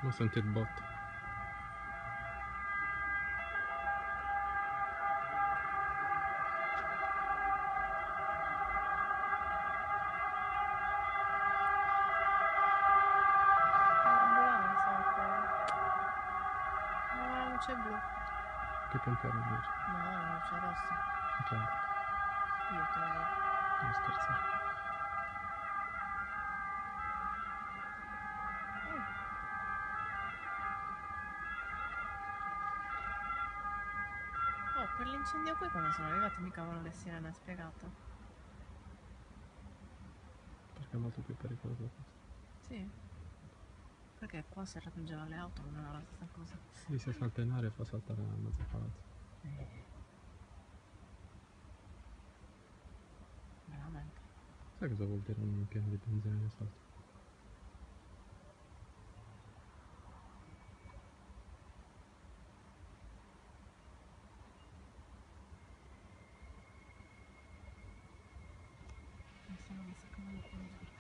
Ho sentito il botto. L'ambulanza qua. No, la luce blu. Che pompiere invece? No, la luce rossa. Certo, Io te lo dico. non scherzare. Oh, per l'incendio qui quando sono arrivati mica avevano le sirene spiegate. Perché è molto più pericoloso questo. Sì. Perché qua si raggiungeva le auto, non era la stessa cosa. Lì se salta in aria fa saltare mezzo palazzo. Veramente. Sai cosa vuol dire un pieno di benzina che salta? Mi stanno massacrando qua.